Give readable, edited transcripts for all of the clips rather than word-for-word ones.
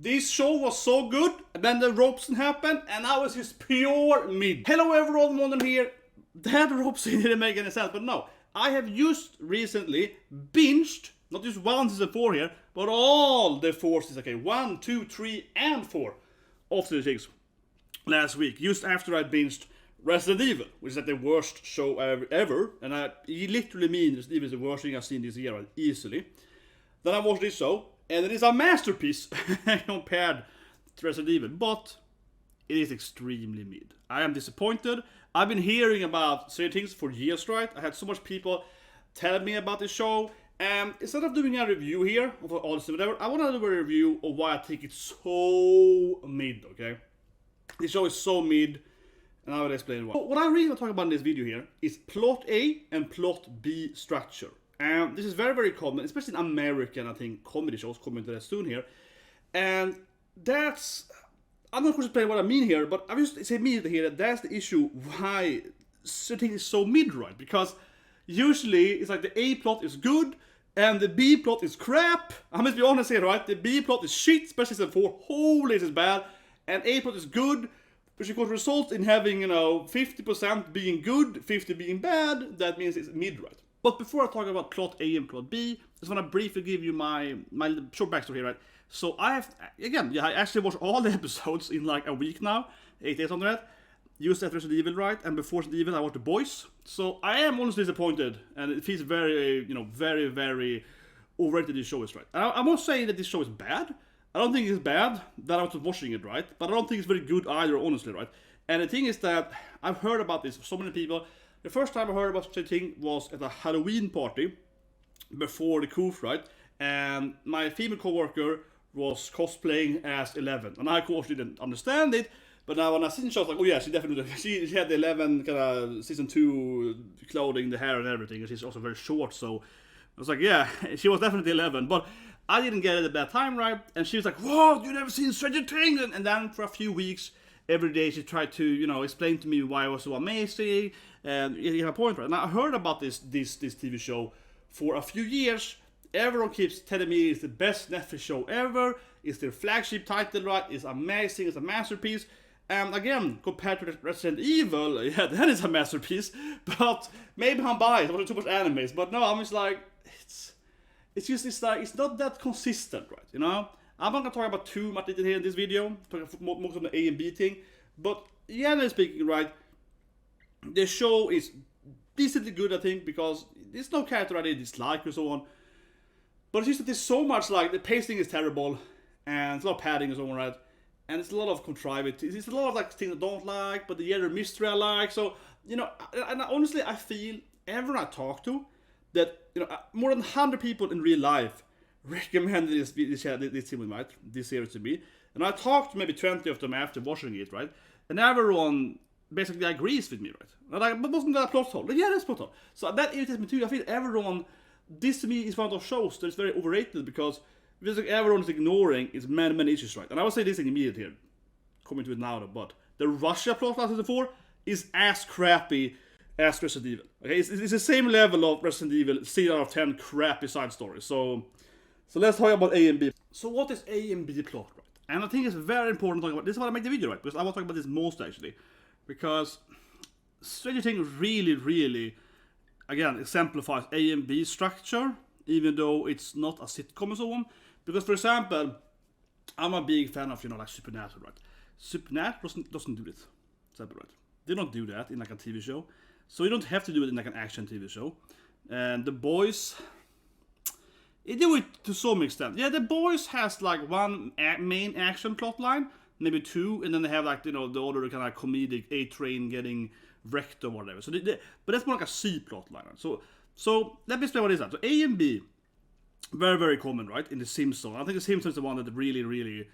This show was so good, and then the Robson happened, and now it's just pure mid. Hello everyone, Myrmonden here. That Robson didn't make any sense, but no. I have just recently binged, not just one season 4 here, but all the 4 seasons, okay, 1, 2, 3, and 4 of the things last week, just after I binged Resident Evil, which is like the worst show ever, and I literally mean Resident Evil is the worst thing I've seen this year, easily. Then I watched this show, and it is a masterpiece compared to Resident Evil, but it is extremely mid. I am disappointed. I've been hearing about certain things for years, right? I had so much people telling me about this show, and instead of doing a review here of all this whatever, I want to do a review of why I think it's so mid, okay? This show is so mid, and I will explain why. What I really want to talk about in this video here is plot A and plot B structure. And this is very, very common, especially in American, I think, comedy shows, coming to that soon here. And that's, I'm not going to explain what I mean here, but I just say immediately here that that's the issue why certain is so mid, right? Because usually it's like the A plot is good and the B plot is crap. I must be honest here, right? The B plot is shit, especially season 4. Holy, this is bad. And A plot is good, which of course results in having, 50% being good, 50% being bad. That means it's mid, right? But before I talk about plot A and plot B, I just want to briefly give you my short backstory here, right? So I have, again, I actually watched all the episodes in like a week now, 8 days on that. Used after Resident Evil, right? And before Resident Evil, I watched The Boys. So I am honestly disappointed, and it feels very, very, very overrated this show is, right? I'm not saying that this show is bad. I don't think it's bad that I was watching it, right? But I don't think it's very good either, honestly, right? And the thing is that I've heard about this from so many people. The first time I heard about such a thing was at a Halloween party before the coup, right? And my female coworker was cosplaying as 11, and I of course didn't understand it. But now when I seen the show, I was like, oh yeah, she definitely she had the 11 kind of season 2 clothing, the hair and everything, and she's also very short. So I was like, yeah, she was definitely 11, but I didn't get it at that time, right? And she was like, whoa, you never seen Stranger Things? And then for a few weeks, every day she tried to, explain to me why it was so amazing, and you have a point, right? And I heard about this TV show for a few years. Everyone keeps telling me it's the best Netflix show ever, it's their flagship title, right? It's amazing, it's a masterpiece. And again, compared to Resident Evil, yeah, that is a masterpiece. But maybe I'm biased, I watch too much animes. But no, I'm just like, it's not that consistent, right? I'm not gonna talk about too much detail here in this video, talking most of the A and B thing. But generally speaking, right, the show is decently good, I think, because there's no character I dislike or so on. But it's just that there's so much, like, the pacing is terrible, and it's a lot of padding and so on, right? And it's a lot of contrived. It's a lot of like things I don't like, but the general mystery I like. So, and honestly, I feel everyone I talk to that, more than 100 people in real life recommended this series to me. And I talked to maybe 20 of them after watching it, right? And everyone basically agrees with me, right? And like, but wasn't that a plot hole? Like, yeah, that's a plot hole. So that irritates me too. I feel everyone, this to me is one of those shows that is very overrated because everyone is ignoring its many issues, right? And I will say this thing immediately here, coming to it now, but the Russia plot last season 4 is as crappy as Resident Evil. Okay, it's the same level of Resident Evil, 6 out of 10 crappy side stories. So let's talk about A and B. So what is A and B plot, right? And I think it's very important to talk about. This is why I make the video, right? Because I want to talk about this most actually, because Stranger Things really, really, again, exemplifies A and B structure, even though it's not a sitcom and so on. Because, for example, I'm a big fan of, like Supernatural, right? Supernatural doesn't do this, right? They don't do that in like a TV show. So you don't have to do it in like an action TV show. And The Boys, they do it to some extent. Yeah, The Boys has like one main action plot line, maybe 2, and then they have like, the other kind of comedic A-train getting wrecked or whatever. So but that's more like a C plot line. Right? So let me explain what is that. So A and B, very, very common, right, in The Simpsons. I think The Simpsons is the one that really, really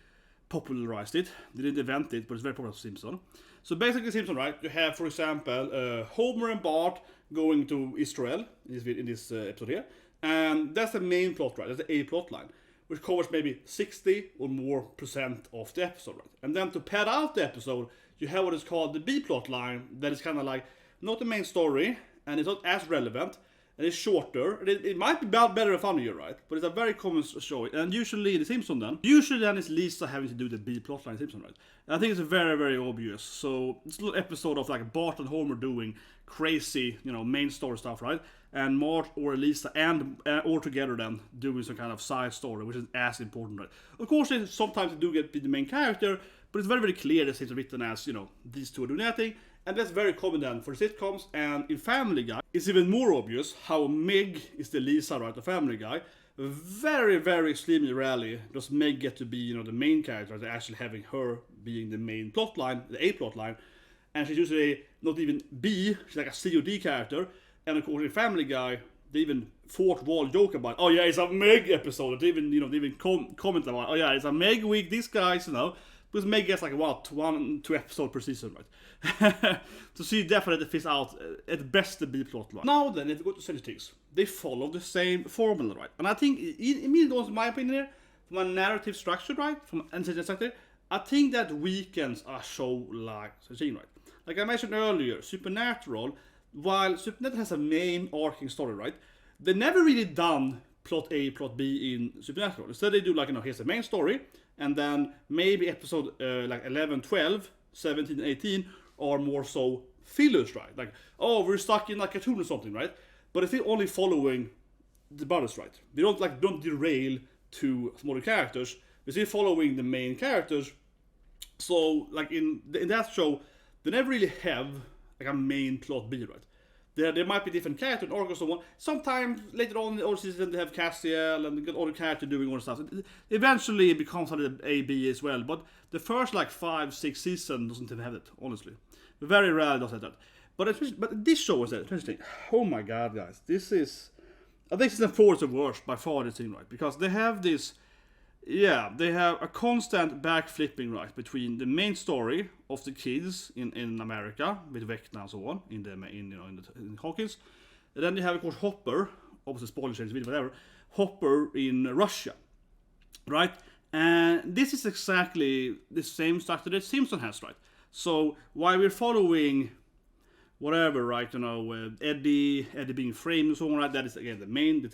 popularized it. They didn't invent it, but it's very popular for Simpsons. So basically, Simpsons, right, you have, for example, Homer and Bart going to Israel in this episode here. And that's the main plot, right? That's the A plot line, which covers maybe 60 or more % of the episode, right? And then to pad out the episode, you have what is called the B plot line, that is kind of like not the main story, and it's not as relevant, and it's shorter. It might be better and funnier, right? But it's a very common show. And usually the Simpsons then it's Lisa having to do the B plotline Simpsons, right? And I think it's very, very obvious. So it's a little episode of like Bart and Homer doing crazy, main story stuff, right? And Mart or Lisa and all together then doing some kind of side story, which is as important, right? Of course, sometimes they do get be the main character, but it's very, very clear that it's written as, these two are doing that thing. And that's very common then for sitcoms. And in Family Guy, it's even more obvious how Meg is the Lisa, right? The Family Guy. Very, very extremely rarely does Meg get to be, the main character. They're actually having her being the main plotline, the A plotline. And she's usually not even B, she's like a C or D character. And of course in Family Guy, they even fourth wall joke about, oh yeah, it's a Meg episode. They even comment about, oh yeah, it's a Meg week, these guys, because Meg gets like, 1-2 episodes per season, right? So she definitely fits out at best the B plotline. Now then, if you go to Stranger Things, they follow the same formula, right? And I think, in my opinion here, from a narrative structure, right? I think that weakens a show like Stranger Things, right? Like I mentioned earlier, Supernatural, while Supernatural has a main arcing story, right? They never really done plot A, plot B in Supernatural. Instead they do like, here's the main story, and then maybe episode like 11, 12, 17, 18 are more so fillers, right? Like, oh, we're stuck in a cartoon or something, right? But if they're only following the brothers, right? They don't derail to smaller characters. They're still following the main characters. So, like in that show, they never really have like a main plot B, right? There might be different characters, and so on. Sometimes later on in the old season they have Castiel and get other characters doing all the stuff. Eventually it becomes an A, B as well. But the first like 5-6 seasons doesn't even have it, honestly. Very rarely does it that. But this show is interesting. Oh my god, guys, this is. I think season 4 is the worst by far this thing, right? Because they have this. Yeah, they have a constant backflipping, right, between the main story of the kids in America with Vecna and so on in Hawkins, and then they have of course Hopper, obviously spoiler change video, whatever, Hopper in Russia, right? And this is exactly the same structure that Simpson has, right? So while we're following whatever, right, Eddie being framed and so on, right? That is again the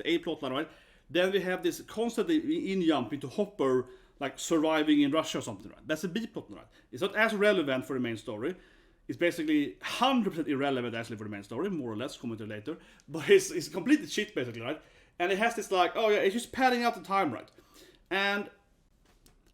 A plotline, right? Then we have this constantly in-jump into Hopper, like surviving in Russia or something, right? That's a B plot, right? It's not as relevant for the main story. It's basically 100% irrelevant actually for the main story, more or less, comment later. But it's completely shit, basically, right? And it has this like, oh yeah, it's just padding out the time, right? And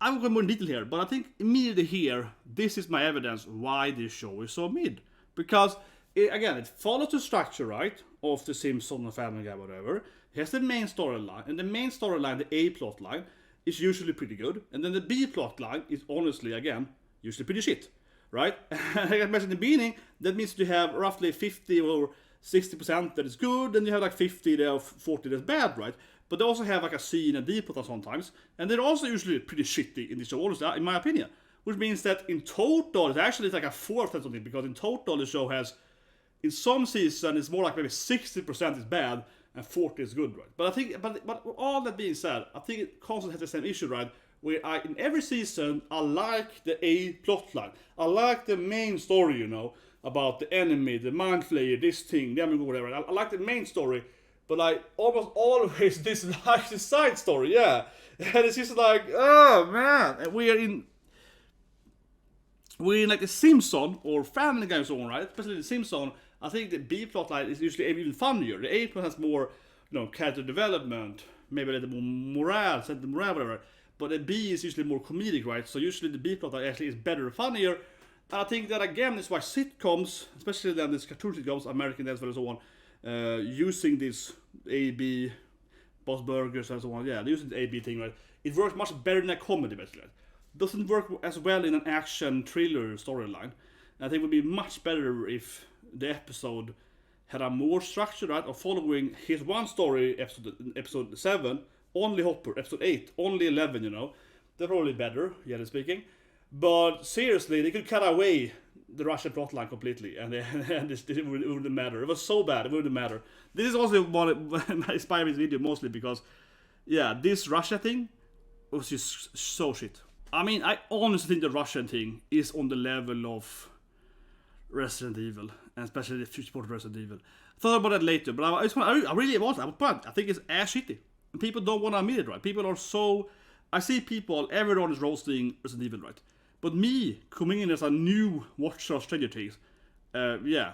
I will go more in detail here, but I think immediately here, this is my evidence why this show is so mid. Because, it follows the structure, right, of the Simpsons and Family Guy, whatever. It has the main storyline, and the main storyline, the A plot line, is usually pretty good. And then the B plot line is honestly, again, usually pretty shit, right? Like I mentioned in the beginning, that means you have roughly 50 or 60% that is good, and you have like 50 or 40 that's bad, right? But they also have like a C and a D plot sometimes, and they're also usually pretty shitty in the show, honestly, in my opinion. Which means that in total, it's actually like a fourth or something, because in total the show has, in some season, it's more like maybe 60% is bad, and 40 is good, right? But I think, but all that being said, I think it constantly has the same issue, right? Where in every season, I like the A plotline. I like the main story, about the enemy, the mind flayer, this thing, whatever. I like the main story, but I almost always dislike the side story, yeah. And it's just like, oh man, and we're in like the Simpsons or Family Guy and so on, right? Especially the Simpsons. I think the B plotline is usually even funnier. The A plot has more, character development, maybe a little more morale, whatever. But the B is usually more comedic, right? So usually the B plotline actually is better and funnier. And I think that again is why sitcoms, especially then these cartoon sitcoms, American Dance and so on, using this A, B, Boss Burgers and so on, yeah, they're using the A, B thing, right? It works much better than a comedy, basically. It doesn't work as well in an action thriller storyline. And I think it would be much better if the episode had a more structure, right, of following his one story, episode 7, only Hopper, episode 8, only 11, They're probably better, generally speaking. But seriously, they could cut away the Russian plotline completely, and it wouldn't matter. It was so bad, it wouldn't matter. This is also what inspired me this video mostly because, yeah, this Russia thing was just so shit. I mean, I honestly think the Russian thing is on the level of Resident Evil, and especially the future part of Resident Evil. thought about that later, but I really was. I think it's ass shitty. And people don't want to admit it, right? People are so... I see people, everyone is roasting Resident Evil, right? But me, coming in as a new watcher of Stranger Things, yeah,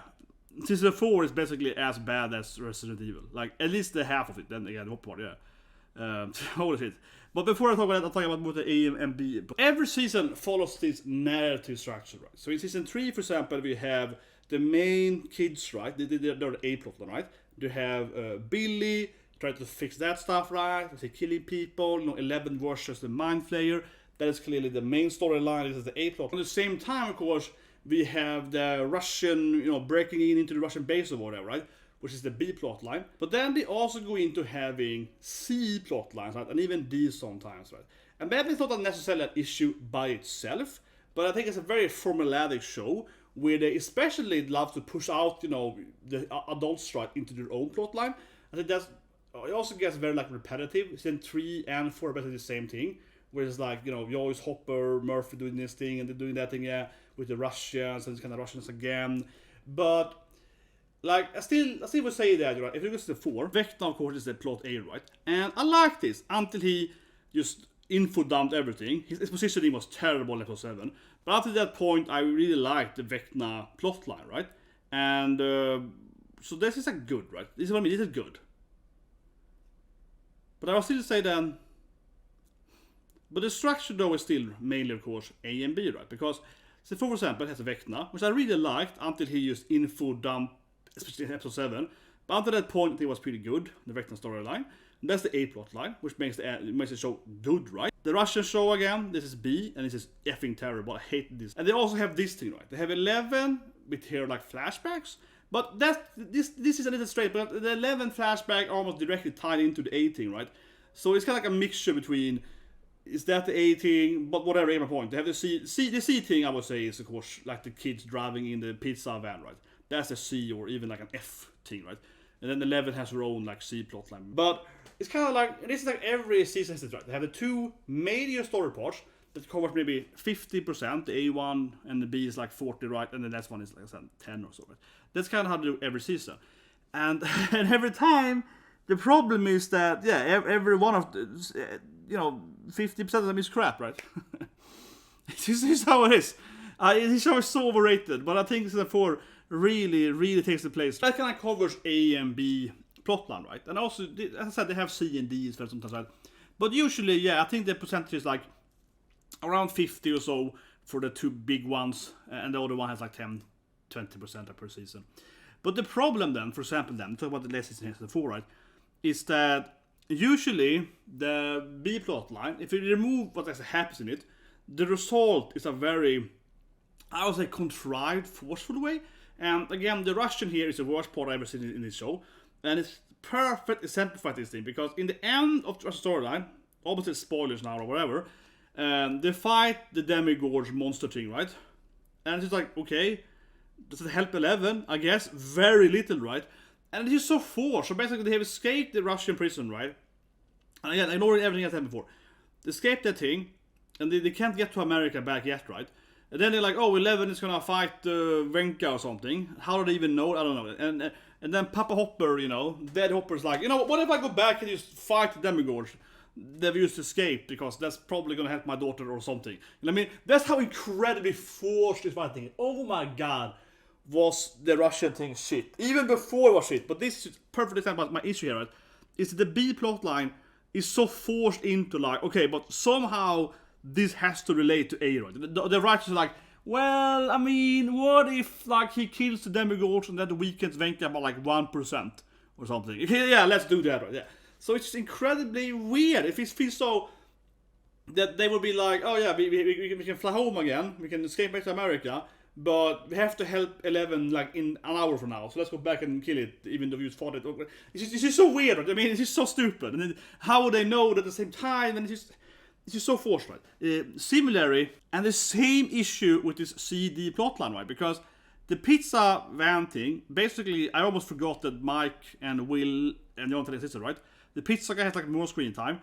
Season 4 is basically as bad as Resident Evil. Like, at least the half of it, then again, what part, yeah. Holy shit. But before I talk about that, I'll talk about both the A and B. Every season follows this narrative structure, right? So in Season 3, for example, we have the main kids, right? They're the A plot, right? You have Billy... try to fix that stuff right, say killing people, 11 versus the Mind Flayer. That is clearly the main storyline, this is the A plot. At the same time, of course, we have the Russian, breaking into the Russian base or whatever, right? Which is the B plot line. But then they also go into having C plot lines, right? And even D sometimes, right? And that is not necessarily an issue by itself, but I think it's a very formulaic show where they especially love to push out, the adults, right, into their own plot line. I think it also gets very repetitive. Season 3 and 4 are basically the same thing. Where it's like, you always Hopper, Murphy doing this thing and they're doing that thing, yeah, with the Russians and it's kind of Russians again. But I still would say that, right? If you look at the 4, Vecna of course is the plot A, right? And I like this until he just info dumped everything. His positioning was terrible in episode 7. But after that point I really liked the Vecna plot line, right? And so this is good, right? This is what I mean, this is good. But I will still say then, but the structure though is still mainly of course A and B, right? Because, so for example, it has a Vecna, which I really liked until he used info dump, especially in episode 7. But until that point it was pretty good, the Vecna storyline. That's the A plot line, which makes the show good, right? The Russian show again, this is B, and this is effing terrible. I hate this. And they also have this thing, right? They have 11 with here flashbacks. But this is a little straight, but the 11 flashback are almost directly tied into the A thing, right? So it's kind of like a mixture between, is that the A thing, but whatever, my point. They have the C thing, I would say, is of course like the kids driving in the pizza van, right? That's a C or even like an F thing, right? And then 11 has her own C plotline. But it's kind of like, this is like every season, right? They have the 2 major story parts that covers maybe 50%, the A1 and the B is 40, right? And the next one is 10 or so, right? That's kind of how they do every season. And every time, the problem is that, yeah, every one of the, 50% of them is crap, right? This is how it is. This show is so overrated, but I think Season 4 really takes the place. That kind of covers A and B plotline, right? And also, as I said, they have C and D sometimes, right? But usually, yeah, I think the percentage is around 50 or so for the 2 big ones, and the other one has 10-20% per season. But the problem then, for example, talk about the last season Season 4, right, is that usually the B plot line, if you remove what actually happens in it, the result is a very, I would say, contrived, forceful way. And again, the Russian here is the worst part I've ever seen in this show, and it's perfect exemplified this thing, because in the end of the storyline, obviously spoilers now or whatever, they fight the demigorge monster thing, right? And it's okay, does it help 11? I guess very little, right? And it is so forced. So basically, they have escaped the Russian prison, right? And again, ignoring everything I've said before, they escaped that thing, and they can't get to America back yet, right? And then they're 11 is gonna fight Venka or something. How do they even know? I don't know. And then Papa Hopper, Dead Hopper's what if I go back and just fight the demigorge? They've used escape because that's probably gonna help my daughter or something. You know what I mean? That's how incredibly forced this fighting. Oh my god, was the Russian thing shit. Even before it was shit. But this is perfect example of my issue here, right? Is that the B plot line is so forced into okay, but somehow this has to relate to A, right? The writers are well, I mean, what if he kills the demigorge and then the weekends Venka by 1% or something? Yeah, let's do that, right? Yeah. So it's just incredibly weird. If it feels so that they would be oh yeah, we can fly home again, we can escape back to America, but we have to help 11 in an hour from now. So let's go back and kill it, even though we fought it. It's just so weird, right? I mean, it's just so stupid. And then how would they know that at the same time? And it's just so forced, right? Similarly, and the same issue with this CD plotline, right? Because the pizza van thing, basically, I almost forgot that Mike and Will and Jonathan existed, right? The pizza guy has more screen time,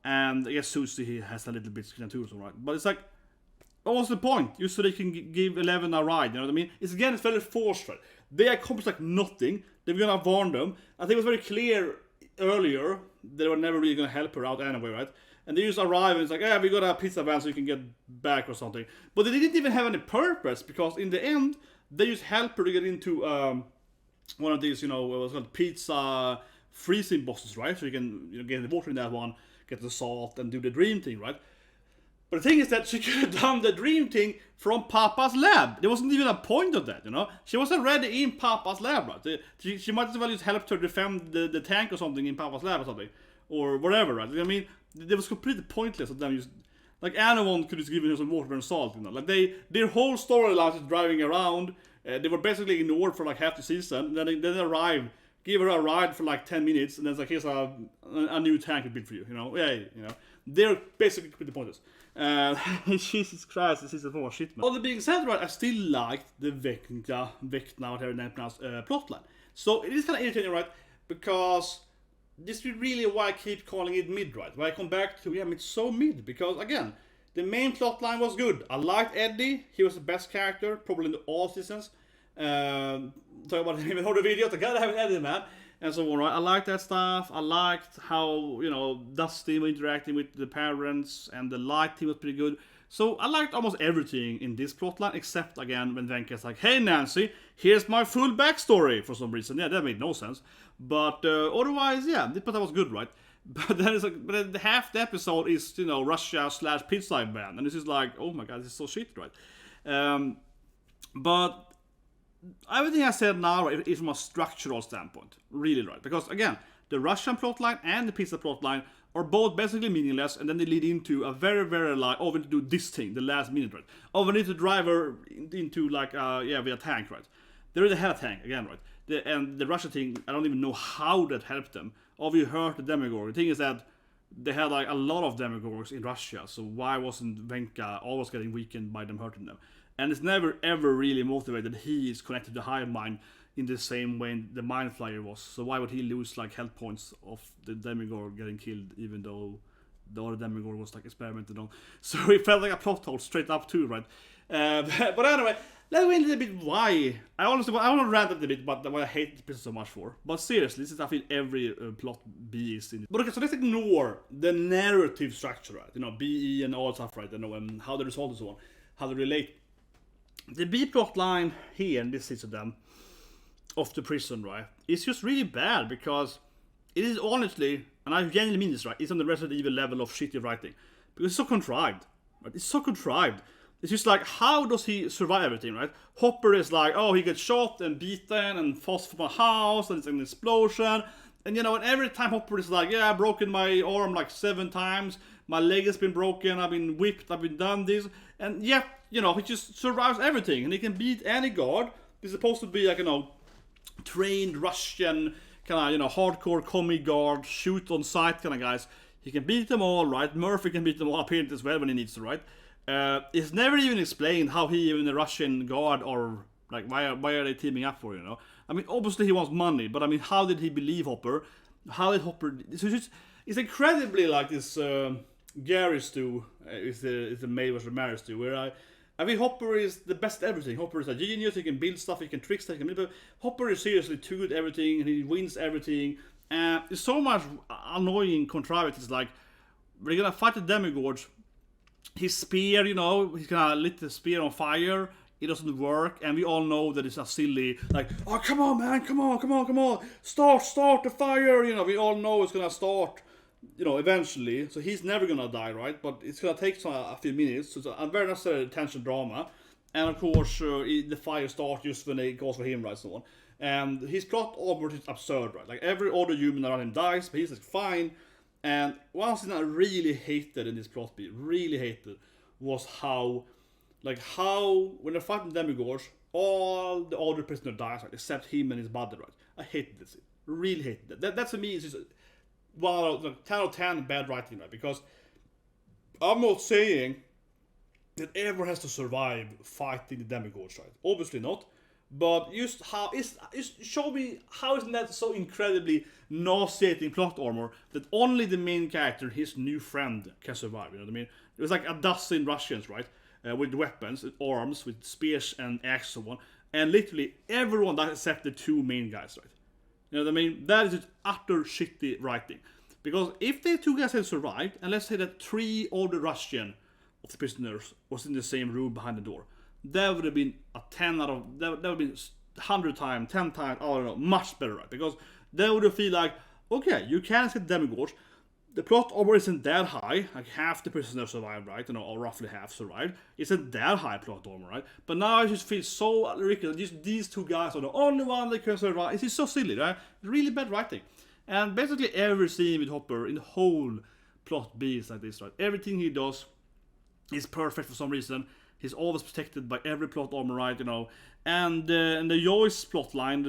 and I guess Susie has a little bit screen time too, right? But it's what was the point? Just so they can give 11 a ride, you know what I mean? It's very forced, right? They accomplished like nothing. They were gonna warn them. I think it was very clear earlier they were never really gonna help her out anyway, right? And they just arrive and it's like, yeah, we got a pizza van so you can get back or something. But they didn't even have any purpose, because in the end, they just helped her to get into one of these, what's called pizza freezing boxes, right? So you can get the water in that one, get the salt, and do the dream thing, right? But the thing is that she could have done the dream thing from Papa's lab. There wasn't even a point of that, She was already in Papa's lab, right? She might as well just help her defend the tank or something in Papa's lab or something. Or whatever, right? I mean, it was completely pointless of them just... Like, anyone could just give her some water and salt, Like, their whole storyline is driving around. They were basically ignored for like half the season. Then they arrive, give her a ride for like 10 minutes, and then it's like, here's a new tank we built for you, Yay, They're basically completely pointless. Jesus Christ, this is a more shit, man. All that being said, right, I still liked the Vecna, whatever name pronounced, plotline. So it is kind of irritating, right? Because this is really why I keep calling it mid, right? Why I come back to, it's so mid. Because again, the main plotline was good. I liked Eddie. He was the best character, probably in all seasons. Talk about him in all the videos. I gotta have Eddie, man. And so on, right? I liked that stuff. I liked how, Dusty was interacting with the parents, and the light team was pretty good. So I liked almost everything in this plotline, except again when Venka's like, hey Nancy, here's my full backstory for some reason. Yeah, that made no sense. But otherwise, yeah, this plot was good, right? But then it's like, but then half the episode is, Russia/pizza ban, and this is like, oh my god, this is so shit, right? But everything I said now is from a structural standpoint, really, right? Because again, the Russian plotline and the pizza plotline are both basically meaningless, and then they lead into a very, very like, oh, we need to do this thing, the last minute, right? Oh, we need to drive her into like, with a tank, right? They already had a tank, again, right? And the Russia thing, I don't even know how that helped them. Oh, we hurt the Demogorgon. The thing is that they had like a lot of Demogorgons in Russia, so why wasn't Venka always getting weakened by them hurting them? And it's never ever really motivated. He is connected to Hive Mind in the same way the Mind Flyer was. So why would he lose like health points of the Demogorgon getting killed, even though the other Demogorgon was like experimented on? So it felt like a plot hole straight up too, right? But anyway, let's go into a bit why. I want to rant a bit about why I hate this episode so much for. But seriously, this is I feel every plot B is in it. But okay, so let's ignore the narrative structure, right? BE and all stuff, right? And how they resolve and so on, how they relate. The B plot line here in this season then, of the prison, right, is just really bad because it is honestly, and I genuinely mean this, right, it's on the Resident Evil level of shitty writing. Because it's so contrived, right? It's so contrived. It's just like, how does he survive everything, right? Hopper is like, oh, he gets shot and beaten and falls from a house and it's an explosion. And and every time Hopper is like, yeah, I've broken my arm like 7 times, my leg has been broken, I've been whipped, I've been done this. And yet, he just survives everything and he can beat any guard. He's supposed to be like, trained Russian, kind of, hardcore commie guard, shoot on sight kind of guys. He can beat them all, right? Murphy can beat them all apparently as well when he needs to, right? It's never even explained how he and the Russian guard are, like, why are they teaming up for, I mean, obviously he wants money, but I mean, how did he believe Hopper? How did Hopper... It's incredibly like this Gary stew, is the May versus Mary stew, where I mean, Hopper is the best at everything. Hopper is a genius, he can build stuff, he can trick stuff, but Hopper is seriously too good at everything, and he wins everything. There's so much annoying contrivance. It's like, we're gonna fight the demigorge, his spear, he's gonna lit the spear on fire, it doesn't work, and we all know that it's a silly, like, oh, come on, man, come on, start the fire, we all know it's gonna start, eventually, so he's never gonna die, right? But it's gonna take a few minutes, so it's a very necessary tension drama, and of course, the fire starts just when it goes for him, right, so on. And his plot armor is absurd, right? Like, every other human around him dies, but he's like, fine. And one thing I really hated in this plot beat, was how when they're fighting demigorge, all the other prisoners die, right, except him and his body, right? I hated this. Really hated that. That to me is just 10 out of 10 bad writing, right? Because I'm not saying that everyone has to survive fighting the demigorge, right? Obviously not. But just show me how isn't that so incredibly nauseating plot armor that only the main character, his new friend, can survive. You know what I mean? It was like a dozen Russians, right, with weapons, with arms, with spears and axes, and so on. and literally everyone dies except the 2 main guys, right? You know what I mean? That is just utter shitty writing. Because if the 2 guys had survived, and let's say that 3 older Russian of the prisoners was in the same room behind the door, that would have been a 10 out of, that would have been 100 times, 10 times, I don't know, much better, right? Because they would have feel like, okay, you can escape demigods. The plot armor isn't that high, like half the prisoners survived, right? You know, or roughly half survived. Isn't that high plot armor, right? But now I just feel so ridiculous. Just these 2 guys are the only one that can survive. It's just so silly, right? Really bad writing. And basically every scene with Hopper in the whole plot B is like this, right? Everything he does is perfect for some reason. He's always protected by every plot armor, right? You know, and the Joyce plotline,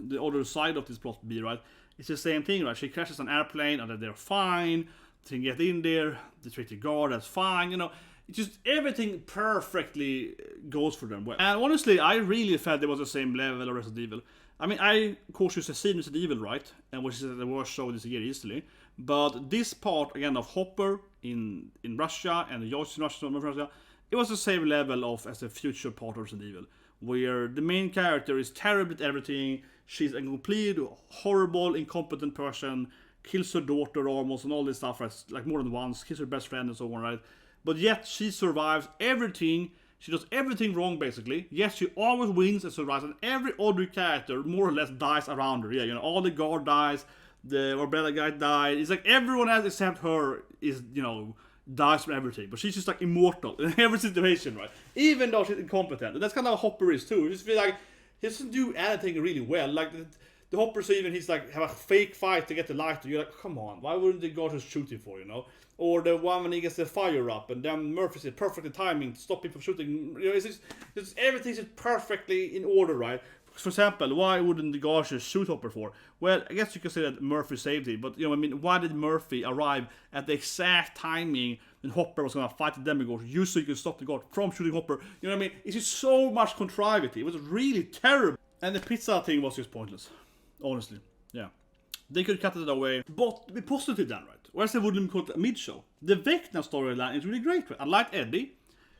the other side of this plot B, right? It's the same thing, right? She crashes an airplane, and they're fine. They can get in there. They treat the guard, that's fine. You know, it's just everything perfectly goes for them well. And honestly, I really felt it was the same level of Resident Evil. I mean, I of course used to see Resident Evil, right? And which is the worst show this year easily. But this part again of Hopper in Russia and the Joyce in Russia, it was the same level of as the future part of Resident Evil, where the main character is terrible at everything. She's a complete horrible, incompetent person, kills her daughter almost and all this stuff, right? Like more than once, kills her best friend and so on, right? But yet she survives everything. She does everything wrong, basically. Yes, she always wins and survives, and every other character more or less dies around her. Yeah, you know, all the guard dies, the umbrella guy died. It's like everyone else except her is, you know, dies from everything. But she's just like immortal in every situation, right? Even though she's incompetent. And that's kind of how Hopper is too. You just feel like he doesn't do anything really well. Like the Hopper's even, he's like, have a fake fight to get the lighter. You're like, come on, why wouldn't the guard just shoot him for, you know? Or the one when he gets the fire up, and then Murphy's it perfectly timing to stop him from shooting. You know, it's everything's perfectly in order, right? For example, why wouldn't the guard just shoot Hopper for? Well, I guess you could say that Murphy saved him, but you know, I mean, why did Murphy arrive at the exact timing when Hopper was gonna fight the demigod, just so you could stop the guard from shooting Hopper? You know what I mean? It's just so much contrived. It was really terrible, and the pizza thing was just pointless. Honestly, yeah. They could cut it away, but be positive then, right? Whereas they wouldn't call it a mid-show. The Vecna storyline is really great, right? I like Eddie,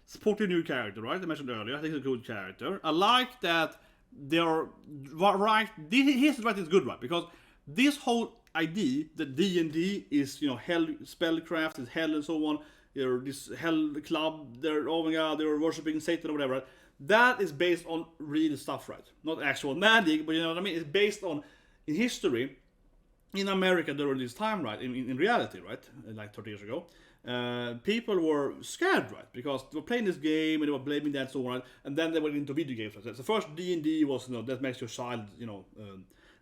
supporting new character, right? I mentioned earlier, I think he's a good character. I like that they are right. His writing is good, right? Because this whole idea that D&D is, you know, hell, spellcraft is hell and so on. They're this hell club. They're, oh my god, they're worshiping Satan or whatever. Right? That is based on real stuff, right? Not actual magic, but you know what I mean. It's based on in history. In America during this time, right, in reality, right, like 30 years ago, people were scared, right, because they were playing this game and they were blaming that and so on, right? And then they went into video games. Right? So first D&D was, you know, that makes your child, you know,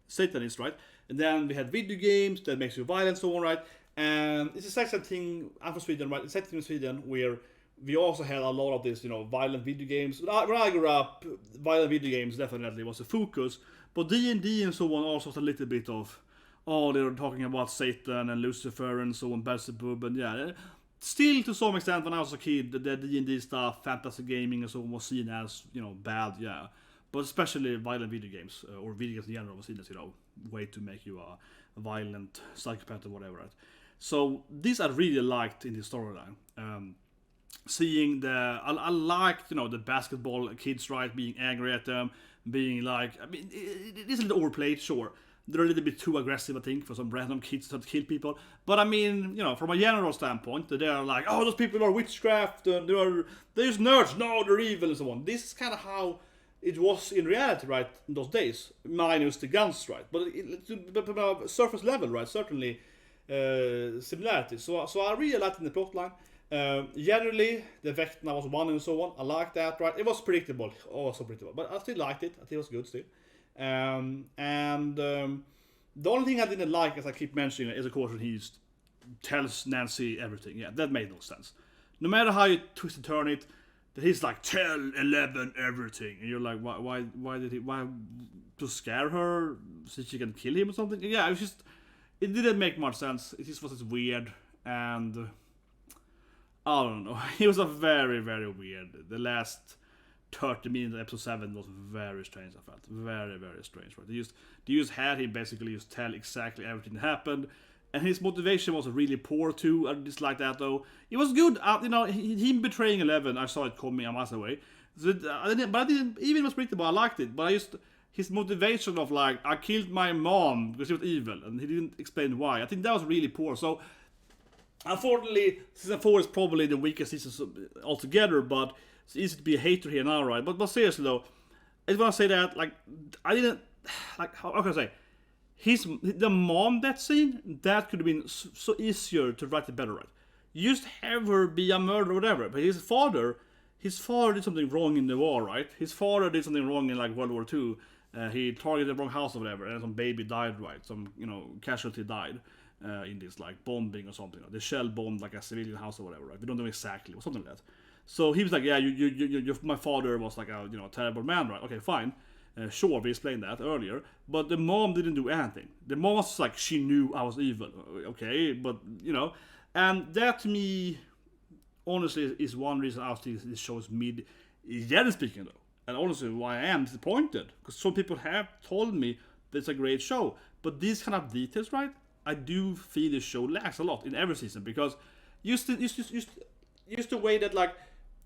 Satanist, right? And then we had video games that makes you violent, so on, right? And it's the same thing. I'm from Sweden, right? It's the same thing in Sweden where we also had a lot of this, you know, violent video games. When I grew up, violent video games definitely was a focus, but D&D and so on also was a little bit of, oh, they were talking about Satan and Lucifer and so on, Beelzebub, and yeah. Still, to some extent, when I was a kid, the D&D stuff, fantasy gaming and so on was seen as, you know, bad, yeah. But especially violent video games, or video games in general, was seen as, you know, way to make you a violent psychopath or whatever, right? So, this I really liked in the storyline. Seeing I liked, you know, the basketball kids, right, being angry at them, being like, I mean, it is a little overplayed, sure. They're a little bit too aggressive, I think, for some random kids to kill people. But I mean, you know, from a general standpoint, they're like, oh, those people are witchcraft, and they're just nerds, no, they're evil, and so on. This is kind of how it was in reality, right, in those days, minus the guns, right? But on a surface level, right, certainly similarities. So I really liked in the plotline. Generally, the Vecna was one and so on. I liked that, right? It was predictable, oh, so predictable, but I still liked it. I think it was good still. The only thing I didn't like, as I keep mentioning, is of course when he tells Nancy everything. Yeah, that made no sense. No matter how you twist and turn it, that he's like, tell 11 everything, and you're like, why to scare her so she can kill him or something? Yeah, it didn't make much sense. It just was just weird, and I don't know. It was a very, very weird. The last 30 minutes of episode 7 was very strange, I felt. Very, very strange. Right? They just had him basically just tell exactly everything that happened, And his motivation was really poor too. I dislike that though. It was good. Him betraying 11, I saw it coming a miles away. So I didn't. Even it was predictable. I liked it, but his motivation of like, I killed my mom because she was evil, and he didn't explain why. I think that was really poor. So unfortunately, season 4 is probably the weakest season altogether. But it's easy to be a hater here now, right? But seriously though, I just want to say that like I didn't like how can I say. The mom that scene, that could have been so easier to write it better, right? You just have her be a murderer or whatever. But his father did something wrong in the war, right? His father did something wrong in like World War II. He targeted the wrong house or whatever, and some baby died, right? Some casualty died in this like bombing or something. The shell bombed like a civilian house or whatever, right? We don't know exactly, or something like that. So he was like, yeah, my father was like a terrible man, right? Okay, fine. Sure, we explained that earlier, but the mom didn't do anything. The mom was like, she knew I was evil. Okay, but and that to me, honestly, is one reason I think this show is mid. Generally speaking, though, and honestly, why I am disappointed, because some people have told me that it's a great show, but these kind of details, right? I do feel this show lacks a lot in every season, because used the way that like,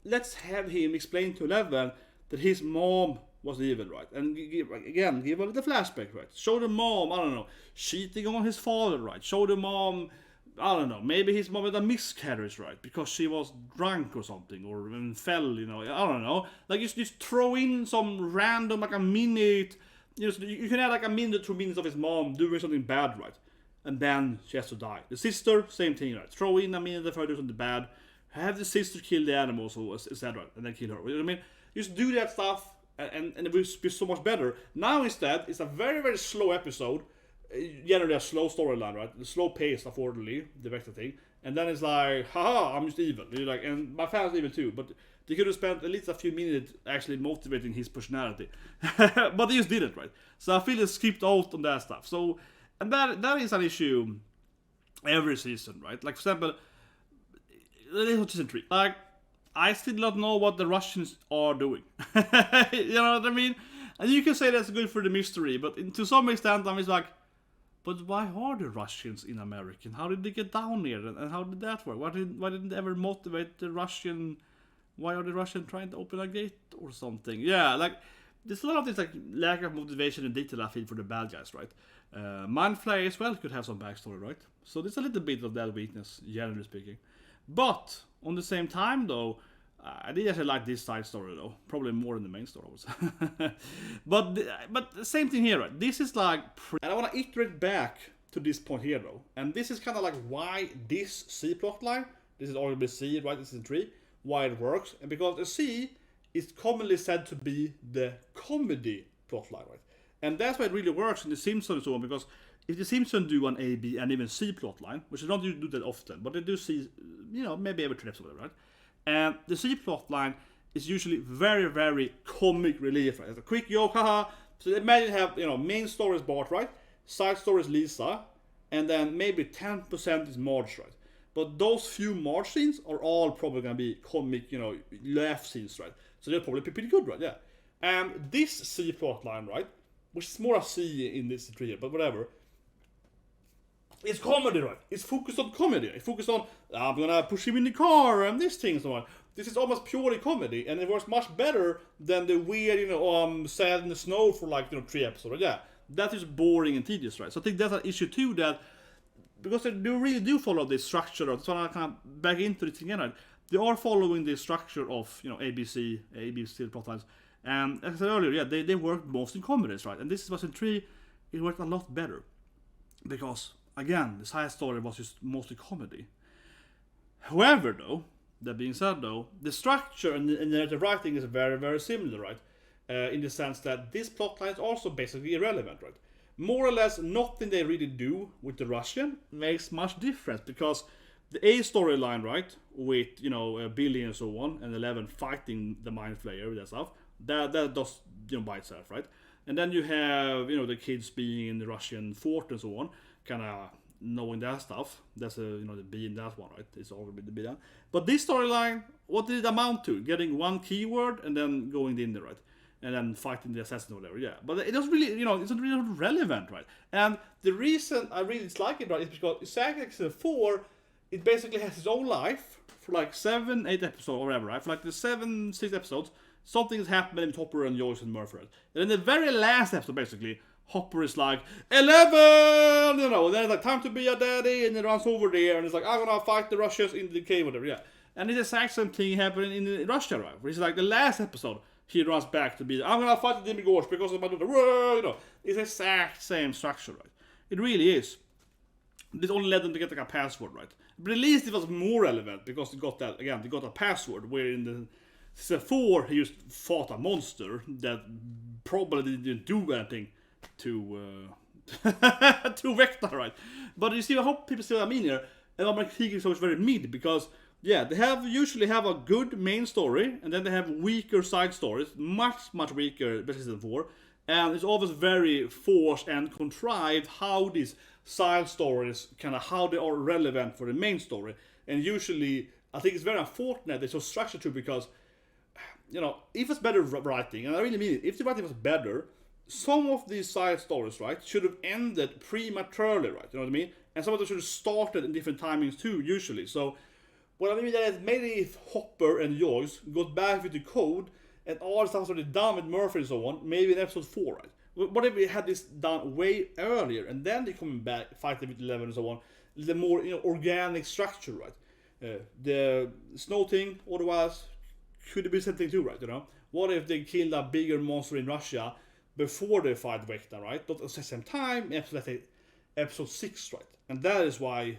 let's have him explain to Eleven that his mom was evil, right? And give a little flashback, right? Show the mom, I don't know, cheating on his father, right? Show the mom, I don't know, maybe his mom had a miscarriage, right? Because she was drunk or something, or fell, I don't know. Like, just throw in some random, like a minute, you can add like a minute, 2 minutes of his mom doing something bad, right? And then she has to die. The sister, same thing, right? Throw in a minute of her doing something bad, have the sister kill the animals, or etc., and then kill her. You know what I mean? Just do that stuff, and it will be so much better. Now instead, it's a very, very slow episode. Generally a slow storyline, right? The slow pace, unfortunately, the Vecna thing. And then it's like, haha, I'm just evil. Like, and my fans are evil too, but they could have spent at least a few minutes actually motivating his personality. But they just did it, right? So I feel they skipped out on that stuff. So, and that is an issue every season, right? Like, for example, season 3. Like, I still don't know what the Russians are doing. You know what I mean? And you can say that's good for the mystery, but to some extent, I'm just like, but why are the Russians in America? How did they get down here? And how did that work? Why didn't they ever motivate the Russian? Why are the Russians trying to open a gate or something? Yeah, like, there's a lot of this like lack of motivation and detail I feel for the bad guys, right? Mind Flayer as well could have some backstory, right? So there's a little bit of that weakness, generally speaking. But on the same time, though, I did actually like this side story, though. Probably more than the main story, I would say. But the same thing here, right? This is like... And I want to iterate back to this point here, though. And this is kind of like why this C plotline, this is arguably C, right? This is 3, why it works. And because the C is commonly said to be the comedy plotline, right? And that's why it really works in The Simpsons and so on, because if The Simpsons do an A, B, and even C plotline, which they don't do that often, but they do see, maybe every 2 episodes, whatever, right? And the C plotline is usually very, very comic relief, right? It's a quick joke, haha. So imagine have, main story is Bart, right? Side story is Lisa, and then maybe 10% is Marge, right? But those few Marge scenes are all probably gonna be comic, laugh scenes, right? So they'll probably be pretty good, right? Yeah. And this C plotline, right? Which is more a C in this tree, but whatever. It's comedy, right? It's focused on comedy. It's focused on, I'm gonna push him in the car and this thing and so on. This is almost purely comedy, and it works much better than the weird, sad in the snow for like, 3 episodes. Yeah, that is boring and tedious, right? So I think that's an issue too, that because they really do follow this structure. That's why I kind of back into it again, right? They are following the structure of, ABC plotlines. And as I said earlier, yeah, they work most in comedies, right? And this is in 3, it worked a lot better. Because, again, the side story was just mostly comedy. However, though, that being said, though, the structure and the writing is very, very similar, right? In the sense that this plotline is also basically irrelevant, right? More or less, nothing they really do with the Russian makes much difference, because the A storyline, right, with, Billy and so on, and 11 fighting the Mind Flayer with that stuff, that does, by itself, right? And then you have, the kids being in the Russian fort and so on, kind of knowing that stuff. That's the B in that one, right? It's already the B But this storyline, what did it amount to? Getting one keyword and then going in there, right? and then fighting the assassin or whatever, yeah. But it doesn't really, it's not really relevant, right? And the reason I really dislike it, right, is because exactly season 4, it basically has its own life for like 7, 8 episodes or whatever, right? For like the 7, 6 episodes, something is happening with Hopper and Joyce and Murphy, right? And in the very last episode, basically, Hopper is like, 11! And then it's like, time to be a daddy, and he runs over there, and it's like, I'm gonna fight the Russians in the cave, whatever, yeah. And it's the exact same thing happening in Russia, right? Where it's like the last episode, he runs back to be, I'm gonna fight the Demigorge because of my daughter, It's the exact same structure, right? It really is. This only led them to get like a password, right? But at least it was more relevant because they got a password, where in the season 4, he just fought a monster that probably didn't do anything to Vecna, right? But you see, I hope people see what I mean here. And I'm like, is always very mid because, yeah, they usually have a good main story, and then they have weaker side stories, much weaker, especially season 4. And it's always very forced and contrived how these side stories, how they are relevant for the main story. And usually, I think it's very unfortunate they're so structured too, because, if it's better writing, and I really mean it, if the writing was better, some of these side stories, right, should have ended prematurely, right? You know what I mean? And some of them should have started in different timings too, usually. So, what I mean is maybe if Hopper and Joyce got back with the code, and all the stuff was already done with Murphy and so on, maybe in episode 4, right? What if we had this done way earlier, and then they come back, fighting with 11 and so on, the more organic structure, right? The snow thing, otherwise, could it be something too, right? What if they killed a bigger monster in Russia before they fight Vecna, right? Not at the same time, episode 6, right? And that is why,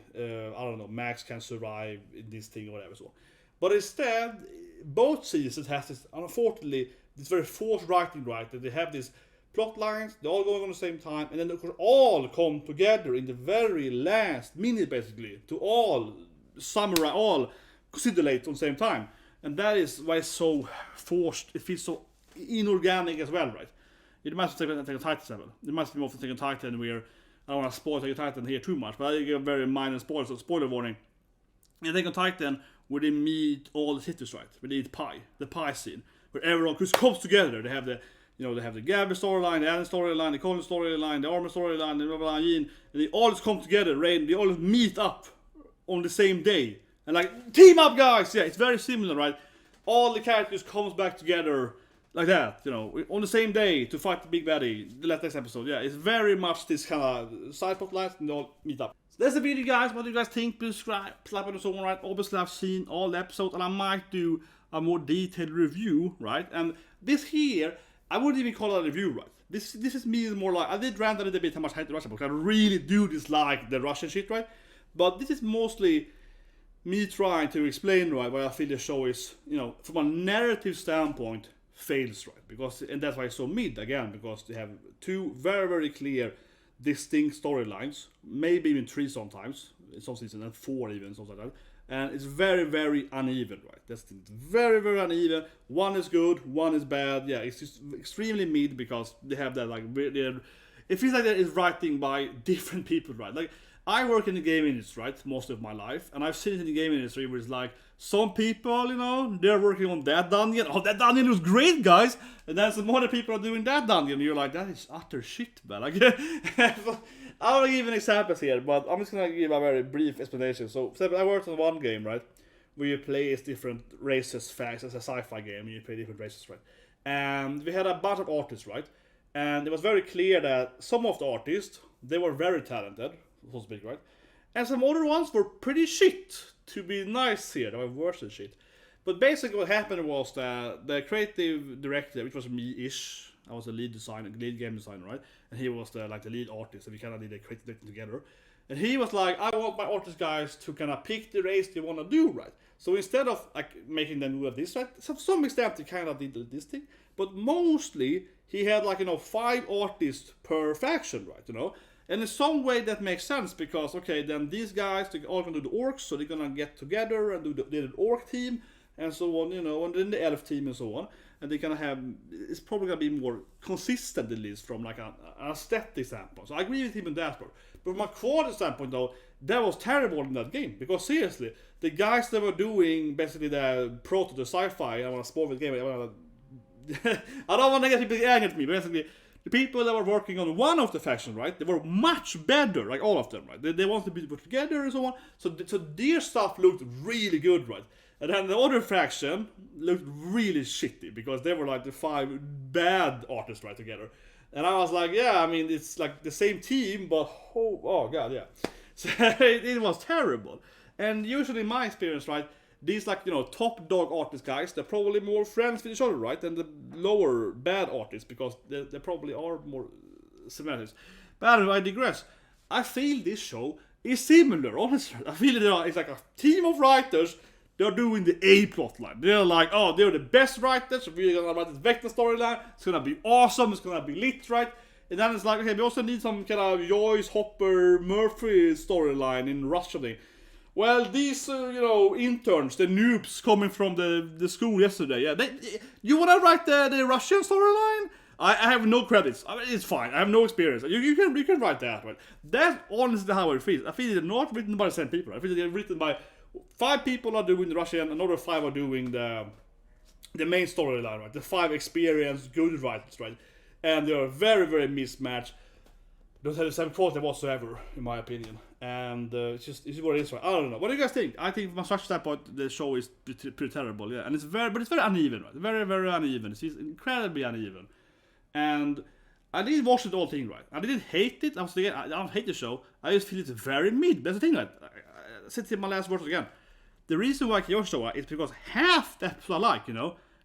Max can survive in this thing or whatever, so. But instead, both seasons has this, unfortunately, this very forced writing, right? That they have these plot lines, they're all going on the same time, and then of course all come together in the very last minute, basically, to all summarize, all considerate on the same time. And that is why it's so forced, it feels so inorganic as well, right? It must be Attack on Titan level. It must be more for Attack on Titan where, I don't want to spoil Attack on Titan here too much, but I give a very minor spoiler, so spoiler warning. In Attack on Titan, where they meet all the cities, right? Where they eat pie, the pie scene, where everyone comes together. They have the, they have the Gabby storyline, the Allen storyline, the Colin storyline, the Armor storyline, the blah blah and they all just come together, right? They all meet up on the same day, and like, team up, guys! Yeah, it's very similar, right? All the characters comes back together like that, on the same day to fight the big baddie, the latest episode. Yeah, it's very much this kind of side plot lines, and they all meet up. So that's the video, guys. What do you guys think? Please subscribe, slap on the so on, right? Obviously, I've seen all the episodes, and I might do a more detailed review, right? And this here, I wouldn't even call it a review, right? This is me more like, I did rant a little bit how much I hate the Russian books. I really do dislike the Russian shit, right? But this is mostly me trying to explain, right, why I feel the show is, from a narrative standpoint, fails, right? And that's why it's so mid, again, because they have 2 very, very clear, distinct storylines, maybe even 3 sometimes, in some seasons, and 4 even, something like that. And it's very, very uneven, right? That's very, very uneven. One is good, one is bad. Yeah, it's just extremely mid because they have that, like, it feels like that is writing by different people, right? Like, I work in the game industry, right, most of my life, and I've seen it in the game industry where it's like, some people, they're working on that dungeon. Oh, that dungeon was great, guys! And then some other people are doing that dungeon, and you're like, that is utter shit, man. Like, I don't give an examples here, but I'm just gonna give a very brief explanation. So, I worked on one game, right, where you play as different races, facts. It's a sci-fi game, and you play different races, right? And we had a bunch of artists, right? And it was very clear that some of the artists, they were very talented, so to speak, right? And some other ones were pretty shit, to be nice here. They were worse than shit. But basically what happened was that the creative director, which was me-ish, I was the lead game designer, right? And he was the lead artist, and we kind of did a creative director together. And he was like, I want my artist guys to kind of pick the race they want to do, right? So instead of like making them do this, right? To some extent they kind of did this thing. But mostly, he had 5 artists per faction, right, And in some way that makes sense because, okay, then these guys, they're all going to do the orcs, so they're going to get together and do the orc team and so on, and then the elf team and so on. And they're going to have, it's probably going to be more consistent at least from an aesthetic standpoint. So I agree with him in that part. But from a quality standpoint though, that was terrible in that game. Because seriously, the guys that were doing basically the proto, the sci-fi, I want to spoil the game, I don't want to get people angry at me, but basically, the people that were working on one of the factions, right, they were much better, like all of them, right? They wanted to be put together and so on. So their stuff looked really good, right? And then the other faction looked really shitty because they were like the 5 bad artists right together. And I was like, yeah, I mean, it's like the same team, but oh god, yeah. So it was terrible. And usually in my experience, right, these like, top dog artist guys, they're probably more friends with each other, right, than the lower bad artists because they probably are more similarities. But anyway, I digress. I feel this show is similar, honestly. I feel it's like a team of writers. They're doing the A plotline. They're like, oh, they're the best writers. We're gonna write this Vecna storyline. It's gonna be awesome. It's gonna be lit, right? And then it's like, okay, we also need some kind of Joyce, Hopper, Murphy storyline in Russia thing. Well, these, interns, the noobs coming from the school yesterday, yeah, you wanna write the Russian storyline? I have no credits. I mean, it's fine. I have no experience. You can write that, right? That's honestly how it feels. I feel it's not written by the same people. I feel it's written by 5 people are doing the Russian, another 5 are doing the main storyline, right? The 5 experienced good writers, right? And they are very, very mismatched. Don't have the same quality whatsoever, in my opinion. And it's what it is, right? I don't know. What do you guys think? I think from a structure standpoint, the show is pretty terrible, yeah. And it's very uneven, right? Very, very uneven. It's incredibly uneven. And I didn't watch it all thing, right? I didn't hate it. I don't hate the show. I just feel it's very mid. That's the thing, right? I said in my last words again. The reason why I can watch the show is because half the episode I like,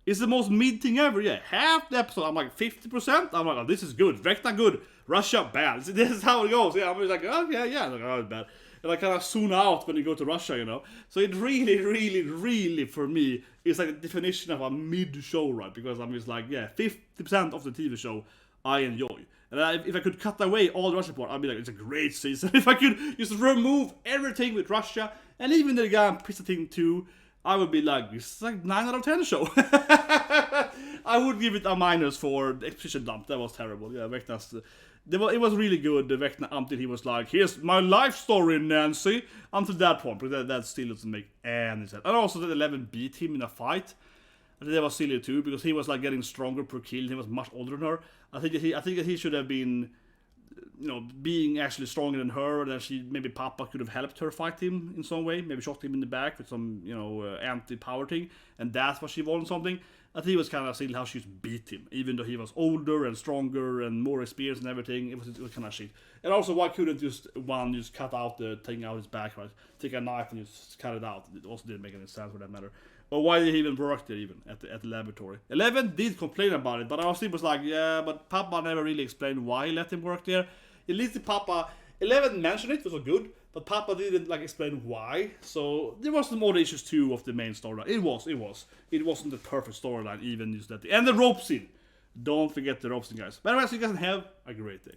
is the most mid thing ever, yeah. Half the episode, I'm like 50%. I'm like, oh, this is good. Vecna good. Russia bad. This is how it goes. Yeah, I'm just like, oh, yeah. Like, oh, it's bad. And I kind of zoom out when you go to Russia, So it really, really, really, for me, is like a definition of a mid show, right? Because I'm just like, yeah, 50% of the TV show I enjoy. And if I could cut away all the Russia part, I'd be like, it's a great season. If I could just remove everything with Russia, and even the guy Pizza Thing 2, I would be like, it's like 9 out of 10 show. I would give it a minus for the exposition dump. That was terrible. Yeah, Vecna's... it was really good, the Vecna, until he was like, here's my life story, Nancy. Until that point, but that still doesn't make any sense. And also that 11 beat him in a fight. I think that was silly too, because he was like getting stronger per kill. He was much older than her. I think that he should have been, being actually stronger than her, and then maybe Papa could have helped her fight him in some way. Maybe shot him in the back with some, anti-power thing, and that's what she won something. I think it was kind of silly how she just beat him, even though he was older and stronger and more experienced and everything. It was kind of shit. And also, why couldn't just cut out the thing out his back, right? Take a knife and just cut it out. It also didn't make any sense for that matter. Or why did he even work there even at the laboratory? 11 did complain about it, but I was like, yeah, but Papa never really explained why he let him work there. At least the Papa 11 mentioned it, which was good, but Papa didn't explain why. So there was some more issues too of the main storyline. It wasn't the perfect storyline, even just at the end. The rope scene. Don't forget the rope scene, guys. But anyways, you guys have a great day.